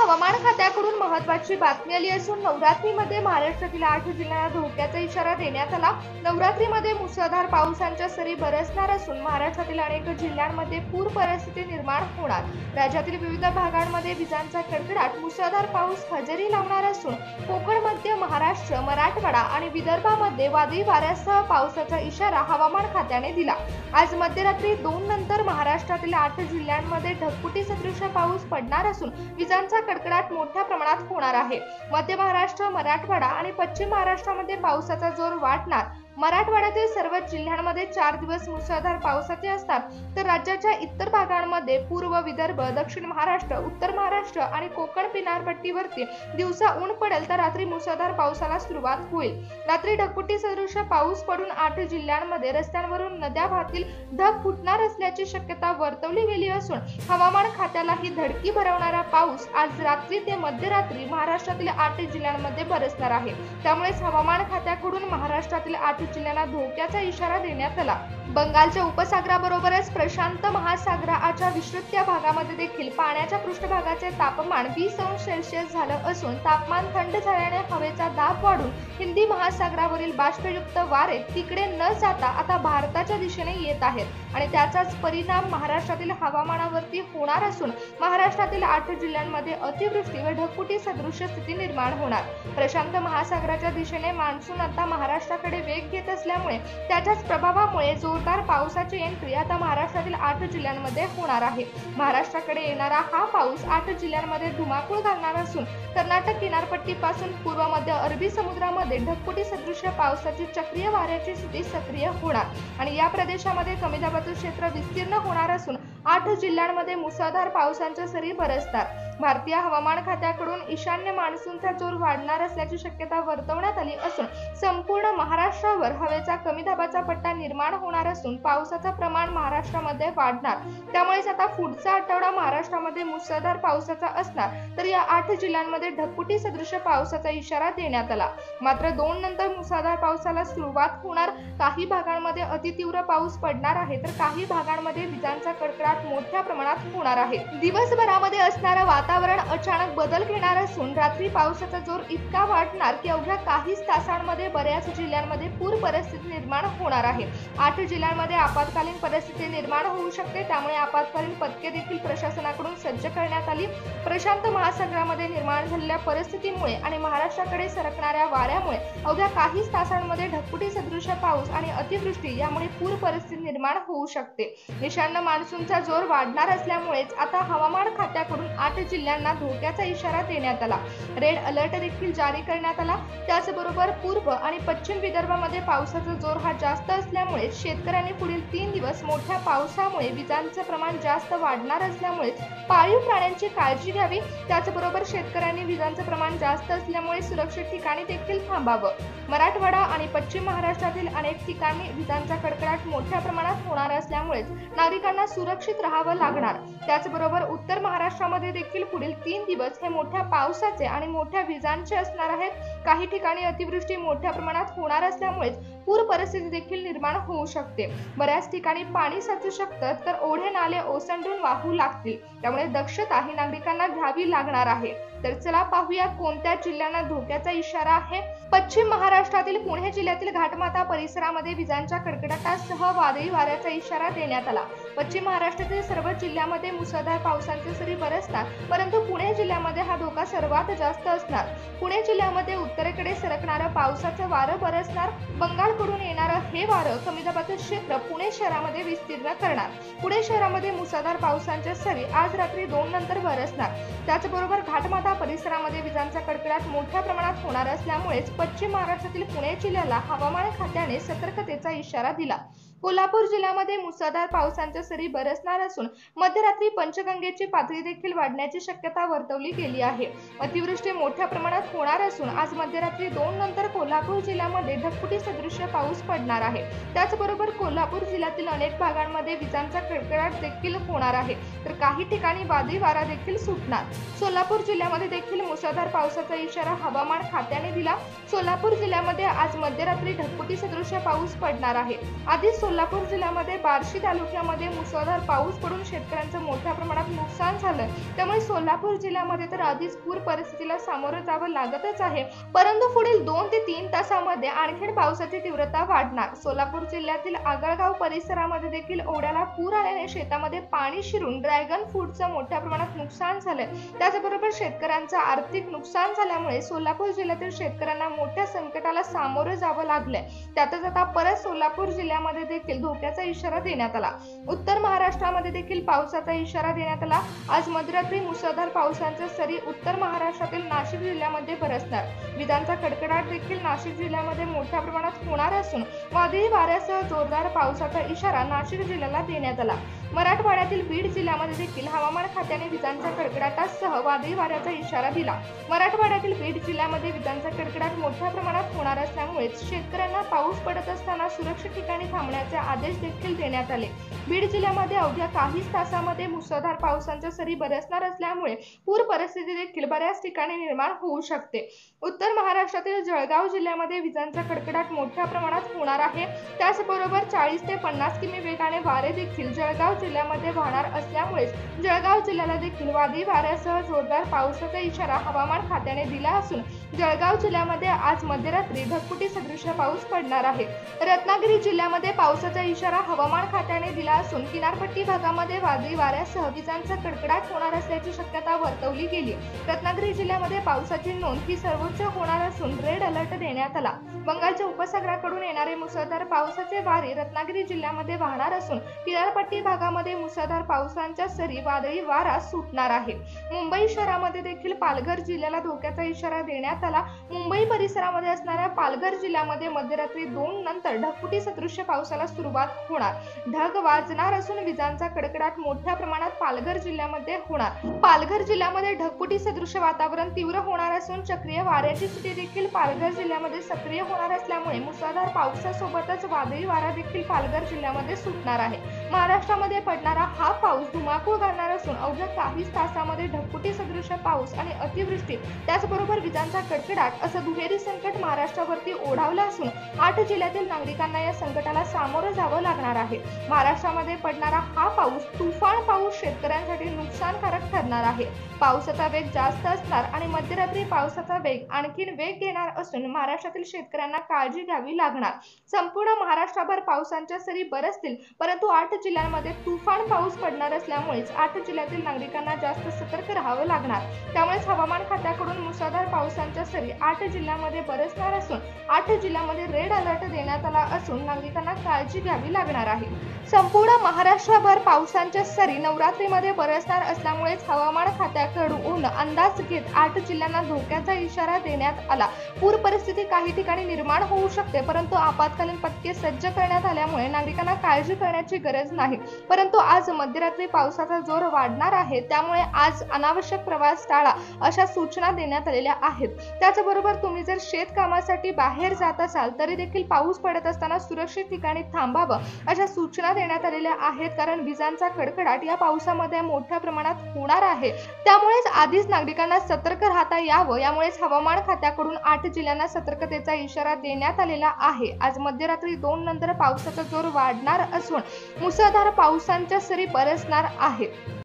हवामान खात्याकडून महत्त्वाची बातमी आली असून नवरात्रीमध्ये महाराष्ट्रातील 8 जिल्ह्यांना धोक्याचा इशारा देण्यात आला। नवरात्रीमध्ये मुसळधार पावसाच्या सरी बरसणार असून महाराष्ट्रातील अनेक जिल्ह्यांमध्ये पूर परिस्थिती निर्माण होणार। राज्यातील विविध भागांमध्ये विजांचा कडकडाट, मुसळधार पाऊस हजेरी लावणार असून कोकण, मध्य महाराष्ट्र, मराठवाडा आणि विदर्भामध्ये वादळी वाऱ्यासह पावसाचा इशारा हवामान खात्याने दिला। आज मध्यरात्री 2 नंतर महाराष्ट्रातील 8 जिल्ह्यांमध्ये ढगफुटी सदृश पाऊस पडणार असून विजांचा कडकडाट मोठ्या प्रमाणात होणार आहे। मध्य महाराष्ट्र, मराठवाडा आणि पश्चिम महाराष्ट्रामध्ये पावसाचा जोर वाढणार। मराठवाड्यातील सर्व जिल्ह्यांमध्ये 4 दिवस मुसळधार पावसाचे असतात, तर राज्याच्या इतर भागांमध्ये पूर्व विदर्भ, दक्षिण महाराष्ट्र, उत्तर महाराष्ट्र आणि कोकण किनारपट्टीवरती दिवसा ऊन पडेल तर रात्री मुसळधार पावसाला सुरुवात होईल। रात्री ढगफुटी सदृश पाऊस पडून 8 जिल्ह्यांमध्ये रस्त्यांवरून नद्या वाहतील, ढग फुटणार असल्याची शक्यता वर्तवली गेली असून हवामान खात्यालाही धडकी भरवणारा पाऊस आज रात्री ते मध्यरात्री महाराष्ट्रातील 8 जिल्ह्यांमध्ये बरसणार आहे। त्यामुळेच हवामान खात्याकडून महाराष्ट्रातील 8 जिल्ह्यांना धोक्याचा इशारा देण्यात आला। बंगालच्या उपसागराबरोबरच प्रशांत महासागराच्या विस्तृत भागामध्ये देखील पाण्याच्या पृष्ठभागाचे तापमान 20 अंश सेल्सिअस झालं असून तापमान थंड झाल्याने हवेचा दाब वाढून हिंदी महासागरावरील बाष्पयुक्त वारे तिकडे न जाता आता भारताच्या दिशेने येत आहेत आणि त्याचाच परिणाम महाराष्ट्रातील हवामानावरती होणार असून महाराष्ट्रातील 8 जिल्ह्यांमध्ये अतिवृष्टी व ढगफुटी सदृश स्थिती निर्माण होणार। प्रशांत महासागराच्या दिशेने मान्सून आता महाराष्ट्राकडे वेग घेत असल्यामुळे त्याच्याच प्रभावामुळे जोरदार पावसाची एंट्री आता महाराष्ट्रातील 8 जिल्ह्यांमध्ये होणार आहे। महाराष्ट्राकडे येणारा हा पाऊस 8 जिल्ह्यांमध्ये धुमाकूळ घालणार असून कर्नाटक किनारपट्टीपासून पूर्व मध्य अरबी समुद्रामध्ये ढगफुटी सदृश पावसाची चक्रीय वाऱ्याची स्थिती सक्रिय होणार आणि या प्रदेशामध्ये कमी दाबाचे क्षेत्र विस्तीर्ण होणार असून 8 जिल्ह्यांमध्ये मुसळधार पावसाच्या सरी बरसतात। भारतीय हवामान खात्याकडून ईशान्य मान्सूनचा जोर वाढणार असल्याची शक्यता वर्तवण्यात आली असून संपूर्ण महाराष्ट्रावर हवेचा कमी दाबाचा पट्टा निर्माण होणार असून पावसाचं प्रमाण महाराष्ट्रामध्ये वाढणार। त्यामुळेच आता पुढचा आठवडा महाराष्ट्रामध्ये मुसळधार पावसाचा असणार, तर या 8 जिल्ह्यांमध्ये ढगफुटी सदृश पावसाचा इशारा देण्यात आला। मात्र 2 नंतर मुसळधार पावसाला सुरुवात होणार। काही भागांमध्ये अतितीव्र पाऊस पडणार आहे तर काही भागांमध्ये विजांचा कडकडाट मोठ्या प्रमाणात होणार आहे। दिवसभरामध्ये असणारा वातावरण अचानक बदल घेणार असून रात्री पावसाचा जोर इतका वाढणार की अवघ्या काहीच तासांमध्ये बऱ्याच जिल्ह्यांमध्ये पूर परिस्थिती निर्माण होणार आहे। 8 जिल्ह्यांमध्ये आपत्कालीन परिस्थिती निर्माण होऊ शकते, त्यामुळे आपत्कालीन पथके देखील प्रशासनाकडून सज्ज करण्यात आली। प्रशांत महासागरामध्ये निर्माण झालेल्या परिस्थितीमुळे आणि महाराष्ट्राकडे सरकणाऱ्या वाऱ्यामुळे अवघ्या काहीच तासांमध्ये ढगफुटी सदृश पाऊस आणि अतिवृष्टी यामुळे पूर परिस्थिती निर्माण होऊ शकते। ईशान्य मान्सूनचा जोर वाढणार असल्यामुळेच आता हवामान खात्याकडून 8 जिल्ह्यांना धोक्याचा इशारा देण्यात आला। रेड अलर्ट देखील जारी करण्यात आला। त्याचबरोबर पूर्व आणि पश्चिम विदर्भामध्ये पावसाचा जोर हा जास्त असल्यामुळे शेतकऱ्यांनी पुढील 3 दिवस मोठ्या पावसामुळे विजांचे प्रमाण जास्त वाढणार असल्यामुळे पाळीव प्राण्यांची काळजी घ्यावी। त्याचबरोबर शेतकऱ्यांनी विजांचे प्रमाण जास्त असल्यामुळे सुरक्षित ठिकाणी देखील थांबावं। मराठवाडा आणि पश्चिम महाराष्ट्रातील अनेक ठिकाणी विजांचा कडकडाट मोठ्या प्रमाणात होणार असल्यामुळे नागरिकांना सुरक्षित राहावं लागणार। त्याचबरोबर उत्तर महाराष्ट्रामध्ये देखील पुढील 3 दिवस हे मोठ्या पावसाचे आणि मोठ्या विजांचे असणार आहेत। काही ठिकाणी अतिवृष्टी मोठ्या प्रमाणात होणार असल्यामुळे पूर परिस्थिती देखील निर्माण होऊ शकते। बऱ्याच ठिकाणी पाणी साचू शकतं तर ओढे नाले ओसंडून वाहू लागतील, त्यामुळे दक्षता ही नागरिकांना घ्यावी लागणार आहे। तर चला पाहूया कोणत्या जिल्ह्यांना धोक्याचा इशारा आहे। पश्चिम महाराष्ट्रातील पुणे जिल्ह्यातील घाटमाता परिसरामध्ये विजांच्या कडकडाटासह वादळी वाऱ्याचा इशारा देण्यात आला। पश्चिम महाराष्ट्रातील सर्व जिल्ह्यांमध्ये मुसळधार पावसाच्या सरी बरसतात, परंतु पुणे जिल्ह्यामध्ये हा धोका सर्वात जास्त असणार। पुणे जिल्ह्यामध्ये उत्तरेकडे सरकणारं पावसाचं वारं बरसणार। बंगालकडून येणारं हे वारं कमी दाबाचं क्षेत्र पुणे शहरामध्ये विस्तीर्ण करणार। पुणे शहरामध्ये मुसळधार पावसाच्या सरी आज रात्री 2 नंतर बरसणार। त्याचबरोबर घाटमाता परिसरामध्ये विजांचा कडकडाट मोठ्या प्रमाणात होणार असल्यामुळेच पश्चिम महाराष्ट्रातील पुणे जिल्ह्याला हवामान खात्याने सतर्कतेचा इशारा दिला। कोल्हापूर जिल्ह्यामध्ये मुसळधार पावसाच्या सरी बरसणार असून मध्यरात्री पंचगंगेची पातळी देखील वाढण्याची शक्यता वर्तवली गेली आहे। अतिवृष्टी मोठ्या प्रमाणात होणार असून आज मध्यरात्री 2 नंतर कोल्हापूर जिल्ह्यामध्ये ढगफुटी सदृश पाऊस पडणार आहे। त्याचबरोबर कोल्हापूर जिल्ह्यातील अनेक भागांमध्ये विजांचा कडकडाट देखील होणार आहे, तर काही ठिकाणी वादळी वारा देखील सुटणार। सोलापूर जिल्ह्यामध्ये देखील मुसळधार पावसाचा इशारा हवामान खात्याने दिला। सोलापूर जिल्ह्यामध्ये आज मध्यरात्री ढगफुटी सदृश पाऊस पडणार आहे। आधी सोलापूर जिल्ह्यामध्ये बार्शी तालुक्यामध्ये मुसळधार पाऊस पडून शेतकऱ्यांचं मोठ्या प्रमाणात नुकसान झालं। त्यामुळे सोलापूर जिल्ह्यामध्ये तर आधीच पूर परिस्थितीला सामोरं जावं लागतच आहे, परंतु पुढील 2 ते 3 तासांमध्ये आणखी पावसाची तीव्रता वाढणार। सोलापूर जिल्ह्यातील आगळगाव परिसरामध्ये देखील ओढ्याला पूर आल्याने शेतामध्ये पाणी शिरून ड्रॅगन फ्रूटचं मोठ्या प्रमाणात नुकसान झालंय। त्याचबरोबर शेतकऱ्यांचं आर्थिक नुकसान झाल्यामुळे सोलापूर जिल्ह्यातील शेतकऱ्यांना मोठ्या संकटाला सामोरं जावं लागलंय। त्यातच आता परत सोलापूर जिल्ह्यामध्ये देखील धोक्याचा इशारा देण्यात आला। उत्तर महाराष्ट्रामध्ये देखील पावसाचा इशारा देण्यात आला। आज मध्यरात्री मुसळधार पावसाच्या सरी उत्तर महाराष्ट्रातील नाशिक जिल्ह्यामध्ये बरसणार। विजांचा कडकडाट देखील नाशिक जिल्ह्यामध्ये मोठ्या प्रमाणात होणार असून वादळी वाऱ्यासह जोरदार पावसाचा इशारा नाशिक जिल्ह्याला देण्यात आला। मराठवाड्यातील बीड जिल्ह्यामध्ये देखील हवामान खात्याने विजांच्या कडकडाटासह वादळी वाऱ्याचा इशारा दिला। मराठवाड्यातील बीड जिल्ह्यामध्ये विजांचा कडकडाट मोठ्या प्रमाणात होणार असल्यामुळे शेतकऱ्यांना पाऊस पडत असताना सुरक्षित ठिकाणी थांबण्याचे आदेश देखील देण्यात आले। बीड जिल्ह्यामध्ये अवघ्या काहीच तासांमध्ये मुसळधार पावसाच्या सरी बरसणार असल्यामुळे पूर परिस्थिती देखील बऱ्याच ठिकाणी निर्माण होऊ शकते। उत्तर महाराष्ट्रातील जळगाव जिल्ह्यामध्ये विजांचा कडकडाट मोठ्या प्रमाणात होणार आहे। त्याचबरोबर 40 ते 50 किमी वेगाने वारे देखील जळगाव जिल्ह्यामध्ये वाहणार असल्यामुळे जळगाव जिल्ह्याला देखील वादळी वाऱ्यासह जोरदार पावसाचा इशारा हवामान खात्याने दिला असून जळगाव जिल्ह्यामध्ये आज मध्यरात्री ढगफुटी सदृश पाऊस पडणार आहे। रत्नागिरी जिल्ह्यामध्ये पावसाचा इशारा हवामान खात्याने दिला असून किनारपट्टी भागामध्ये वादळी वाऱ्यासह विजांचा कडकडाट होणार असल्याची शक्यता वर्तवली गेली। रत्नागिरी जिल्ह्यामध्ये पावसाची नोंद ही सर्वोच्च होणार असून रेड अलर्ट देण्यात आला। बंगालच्या उपसागराकडून येणारे मुसळधार पावसाचे वारे रत्नागिरी जिल्ह्यामध्ये वाहणार असून किनारपट्टी भागामध्ये मुसळधार पावसाच्या सरी वादळी वारा सुटणार आहे। मुंबई शहरामध्ये देखील पालघर जिल्ह्याला धोक्याचा इशारा देण्यात आला। मुंबई परिसरामध्ये असणाऱ्या पालघर जिल्ह्यामध्ये मध्यरात्री 2 नंतर ढगफुटी सदृश पावसाला सुरुवात होणार। ढग वाजणार असून विजांचा कडकडाट मोठ्या प्रमाणात पालघर जिल्ह्यामध्ये होणार। पालघर जिल्ह्यामध्ये ढगफुटी सदृश वातावरण तीव्र होणार असून चक्रीय वाऱ्याची स्थिती देखील पालघर जिल्ह्यामध्ये सक्रिय होणार असल्यामुळे मुसळधार पावसासोबतच वादळी वारा देखील पालघर जिल्ह्यामध्ये सुटणार आहे। महाराष्ट्रामध्ये पडणारा हा पाऊस धुमाकूळ घालणार असून अवघ्या काहीच तासांमध्ये ढगफुटी सदृश पाऊस आणि अतिवृष्टी त्याचबरोबर विजांचा कडकडाट असं दुहेरी संकट महाराष्ट्रावरती ओढावलं असून 8 जिल्ह्यातील नागरिकांना या संकटाला सामोरं जावं लागणार आहे। महाराष्ट्रामध्ये पडणारा हा पाऊस तुफान पाऊस शेतकऱ्यांसाठी नुकसानकारक ठरणार आहे। पावसाचा वेग जास्त असणार आणि मध्यरात्री पावसाचा वेग आणखीन वेग घेणार असून महाराष्ट्रातील शेतकऱ्यांना काळजी घ्यावी लागणार। संपूर्ण महाराष्ट्रभर पावसाच्या सरी बरसतील, परंतु 8 जिल्ह्यांमध्ये तुफान पाऊस पडणार असल्यामुळे 8 जिल्ह्यातील नागरिकांना जास्त सतर्क राहावं लागणार। त्यामुळे हवामान खात्याकडून मुसळधार पावसाच्या सरी 8 जिल्ह्यांमध्ये बरसणार असून 8 जिल्ह्यांमध्ये रेड अलर्ट देण्यात आला असून नागरिकांना काळजी घ्यावी लागणार आहे। संपूर्ण महाराष्ट्रभर पावसाच्या सरी नवरात्रीमध्ये बरसणार असल्यामुळे हवामान खात्याकडून अंदाज घेत 8 जिल्ह्यांना धोक्याचा इशारा देण्यात आला। पूर परिस्थिती काही ठिकाणी निर्माण होऊ शकते, परंतु आपत्कालीन पथके सज्ज करण्यात आल्यामुळे नागरिकांना काळजी करण्याची गरज नाही। परंतु आज मध्यरात्री पावसाचा जोर वाढणार आहे, त्यामुळे आज अनावश्यक प्रवास टाळा अशा सूचना देण्यात आलेल्या आहेत। त्याचबरोबर तुम्ही जर शेतकामासाठी बाहेर जात असाल तरी देखील पाऊस पडत असताना सुरक्षित ठिकाणी थांबावं अशा सूचना देण्यात आलेल्या आहेत, कारण विजांचा कडकडाट या पावसामध्ये मोठ्या प्रमाणात होणार आहे। त्यामुळेच आधीच नागरिकांना सतर्क राहता यावं, यामुळेच हवामान खात्याकडून 8 जिल्ह्यांना सतर्कतेचा इशारा देण्यात आलेला आहे। आज मध्यरात्री 2 नंतर पावसाचा जोर वाढणार असून मुसळधार पावसाच्या सरी बरसणार आहेत।